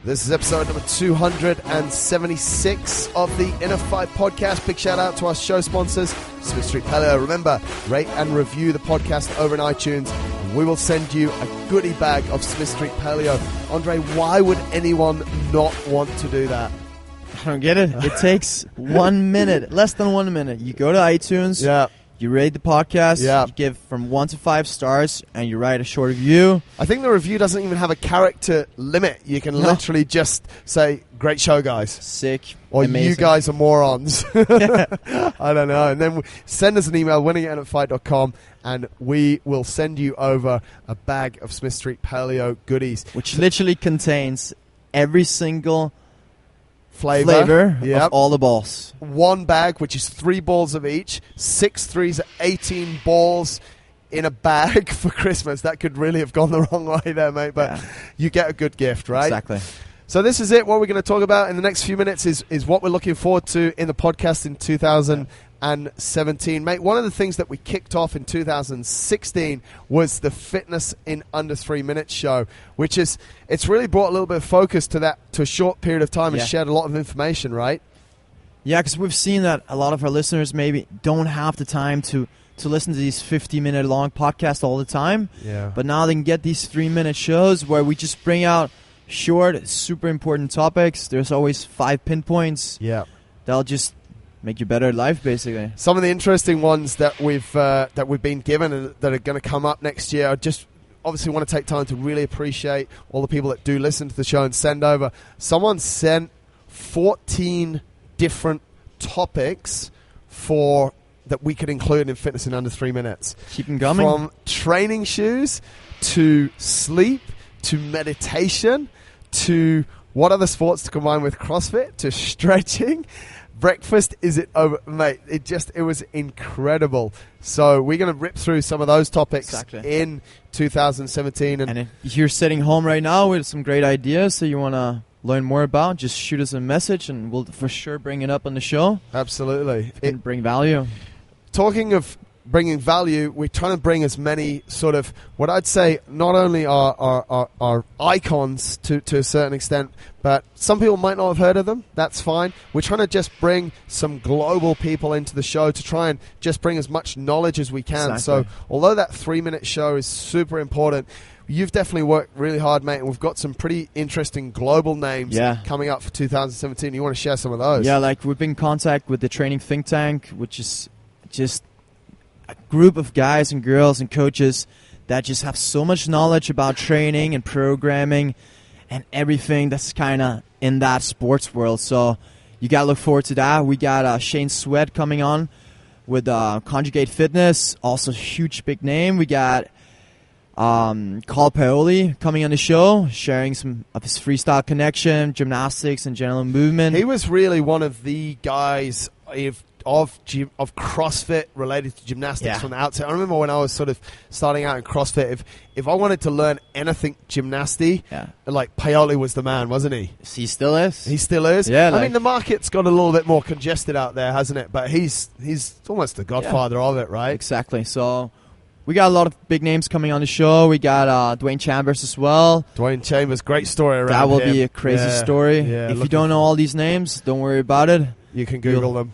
This is episode number 276 of the InnerFight podcast. Big shout out to our show sponsors, Smith Street Paleo. Remember, rate and review the podcast over in iTunes, and we will send you a goodie bag of Smith Street Paleo. Andre, why would anyone not want to do that? I don't get it. It takes 1 minute, less than 1 minute. You go to iTunes, you rate the podcast, you give from 1 to 5 stars, and you write a short review. I think the review doesn't even have a character limit. You can literally just say, great show, guys. Sick. Or amazing. You guys are morons. I don't know. And then send us an email, winning@innerfight.com, and we will send you over a bag of Smith Street Paleo goodies. Which literally contains every single flavor of all the balls. One bag, which is 3 balls of each. 6 threes, 18 balls in a bag for Christmas. That could really have gone the wrong way there, mate. But you get a good gift, right? Exactly. So this is it. What we're going to talk about in the next few minutes is what we're looking forward to in the podcast in 2017. Mate, one of the things that we kicked off in 2016 was the Fitness in Under 3 Minutes show, which is, it's really brought a little bit of focus to a short period of time and shared a lot of information, right? Yeah, because we've seen that a lot of our listeners maybe don't have the time to listen to these 50-minute long podcasts all the time. Yeah. But now they can get these 3-minute shows where we just bring out short, super important topics. There's always 5 pinpoints. Yeah. That'll just make you better at life, basically. Some of the interesting ones that we've been given and that are going to come up next year, I just obviously want to take time to really appreciate all the people that do listen to the show and send over. Someone sent 14 different topics that we could include in Fitness in Under 3 Minutes. Keep them coming. From training shoes to sleep to meditation to what other sports to combine with CrossFit to stretching. Breakfast, is it over? Mate, it was incredible. So we're going to rip through some of those topics in 2017. And if you're sitting home right now with some great ideas that you want to learn more about, just shoot us a message and we'll for sure bring it up on the show. Absolutely. It bring value. Talking of bringing value, we're trying to bring as many sort of what I'd say not only are icons to a certain extent, but some people might not have heard of them. That's fine. We're trying to just bring some global people into the show to try and just bring as much knowledge as we can. Exactly. So although that 3-minute show is super important, you've definitely worked really hard, mate, and we've got some pretty interesting global names coming up for 2017. You want to share some of those? Yeah, like we've been in contact with the Training Think Tank, which is just a group of guys and girls and coaches that just have so much knowledge about training and programming and everything that's kind of in that sports world. So you got to look forward to that. We got Shane Sweat coming on with Conjugate Fitness, also a huge big name. We got Carl Paoli coming on the show, sharing some of his freestyle connection, gymnastics, and general movement. He was really one of the guys of CrossFit related to gymnastics from the outset. I remember when I was sort of starting out in CrossFit, if I wanted to learn anything gymnasty, like Paoli was the man, wasn't he? He still is. He still is? Yeah. I mean, the market's got a little bit more congested out there, hasn't it? But he's almost the godfather of it, right? Exactly. So we got a lot of big names coming on the show. We got Dwayne Chambers as well. Dwayne Chambers, great story around That will him. be a crazy story. Yeah, if you don't know all these names, don't worry about it. You can Google them.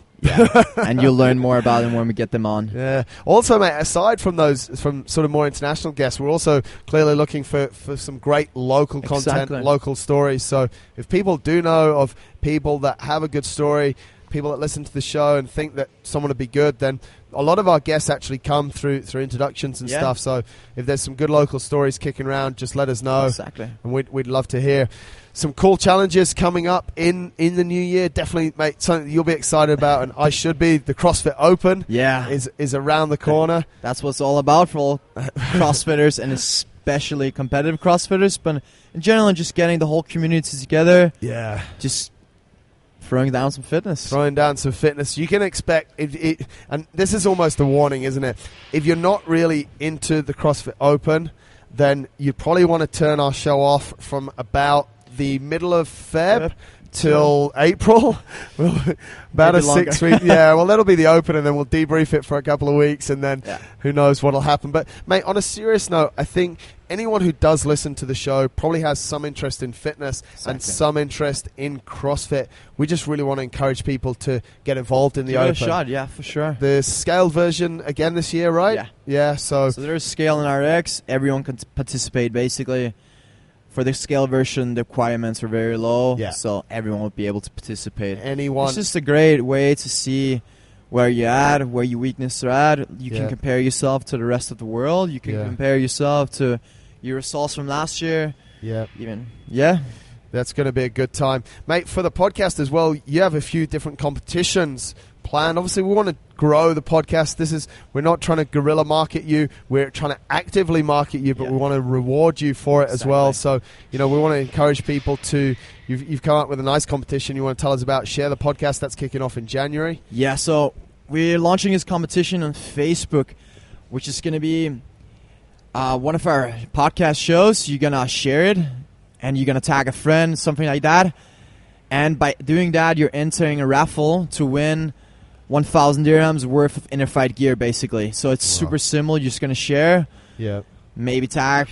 And you'll learn more about them when we get them on. Yeah. Also, mate, aside from from sort of more international guests, we're also clearly looking for some great local content, local stories. So if people do know of people that have a good story, people that listen to the show and think that someone would be good, then a lot of our guests actually come through introductions and stuff. So if there's some good local stories kicking around, just let us know. Exactly. And we'd love to hear. Some cool challenges coming up in the new year. Definitely, mate, something you'll be excited about, and I should be. The CrossFit Open is around the corner. That's what it's all about for all CrossFitters, and especially competitive CrossFitters, but in general, just getting the whole community together. Yeah. Just throwing down some fitness. You can expect, and this is almost a warning, isn't it? If you're not really into the CrossFit Open, then you probably want to turn our show off from about the middle of Feb till April. About a 6 week. Yeah, well, that'll be the Open, and then we'll debrief it for a couple of weeks, and then who knows what'll happen. But, mate, on a serious note, I think anyone who does listen to the show probably has some interest in fitness and some interest in CrossFit. We just really want to encourage people to get involved in the Open. Give it a shot, yeah, for sure. The scaled version again this year, right? Yeah. Yeah, so there's scale in RX. Everyone can participate, basically. For the scale version, the requirements are very low, so everyone will be able to participate. It's just a great way to see where you're at, where your weaknesses are at. You can compare yourself to the rest of the world. You can compare yourself to your results from last year. That's going to be a good time. Mate, for the podcast as well, you have a few different competitions planned. Obviously, we want to grow the podcast. We're not trying to guerrilla market you. We're trying to actively market you, but we want to reward you for it as well. So, we want to encourage people to... You've come up with a nice competition you want to tell us about. Share the podcast. That's kicking off in January. Yeah, so we're launching this competition on Facebook, which is going to be one of our podcast shows. You're going to share it, and you're going to tag a friend, something like that. And by doing that, you're entering a raffle to win 1,000 dirhams worth of InnerFight gear, basically. So it's super simple. You're just going to share. Yeah. Maybe tag.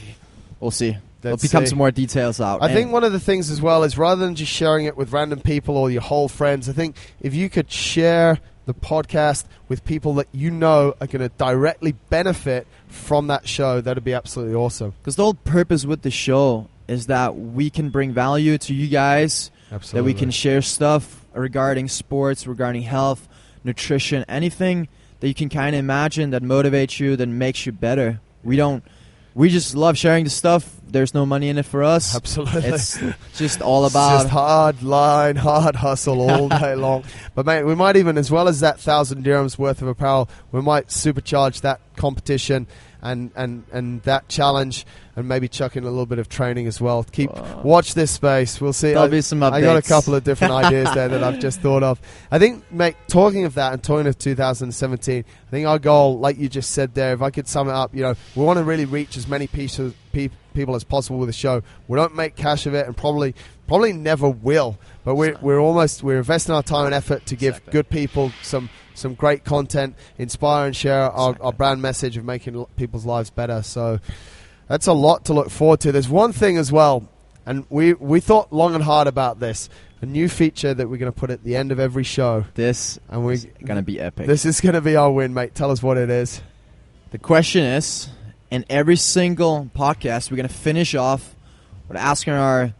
We'll see. There'll become some more details out. I think one of the things as well is rather than just sharing it with random people or your whole friends, I think if you could share the podcast with people that you know are going to directly benefit from that show, that would be absolutely awesome. Because the whole purpose with the show is that we can bring value to you guys. Absolutely. That we can share stuff regarding sports, regarding health, nutrition, anything that you can kind of imagine that motivates you, that makes you better. We just love sharing the stuff. There's no money in it for us. Absolutely. It's just all about... It's just hard hustle all day long. But mate, we might even, as well as that 1,000 dirhams worth of apparel, we might supercharge that competition and that challenge, and maybe chuck in a little bit of training as well. Watch this space. We'll see. There'll be some updates. I got a couple of different ideas there that I've just thought of. I think, mate, talking of that and talking of 2017, I think our goal, like you just said there, if I could sum it up, we want to really reach as many people as possible with the show. We don't make cash of it, and probably never will. But we're investing our time and effort to give good people some great content, inspire and share our brand message of making people's lives better. So that's a lot to look forward to. There's one thing as well, and we thought long and hard about this, a new feature that we're going to put at the end of every show. This is going to be epic. This is going to be our win, mate. Tell us what it is. The question is, in every single podcast, we're going to finish off with asking our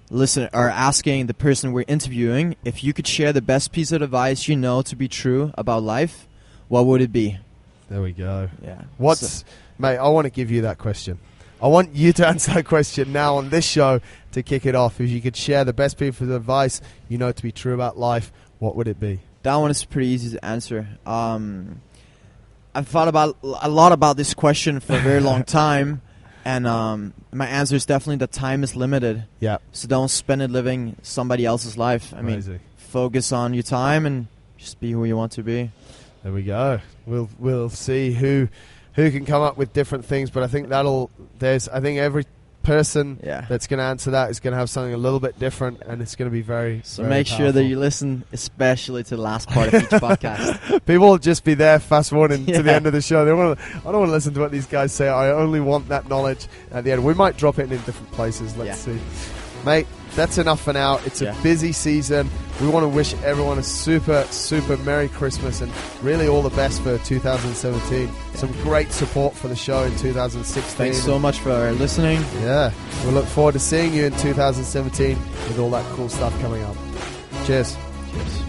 listener, or asking the person we're interviewing, if you could share the best piece of advice you know to be true about life, what would it be? There we go. Yeah. Mate, I want to give you that question. I want you to answer that question now on this show to kick it off. If you could share the best piece of advice you know to be true about life, what would it be? That one is pretty easy to answer. I've thought a lot about this question for a very long time. And my answer is definitely that time is limited. Yeah. So don't spend it living somebody else's life. I mean, focus on your time and just be who you want to be. There we go. We'll see who can come up with different things, but I think I think every person that's going to answer that is going to have something a little bit different, and it's going to be very make powerful. Sure that you listen especially to the last part of each podcast. People will just be there fast forwarding to the end of the show. I don't want to listen to what these guys say. I only want that knowledge at the end. We might drop it in different places. Let's see. Mate, that's enough for now. It's a busy season. We want to wish everyone a super, super Merry Christmas and really all the best for 2017. Some great support for the show in 2016. Thanks so much for listening. Yeah. We look forward to seeing you in 2017 with all that cool stuff coming up. Cheers. Cheers.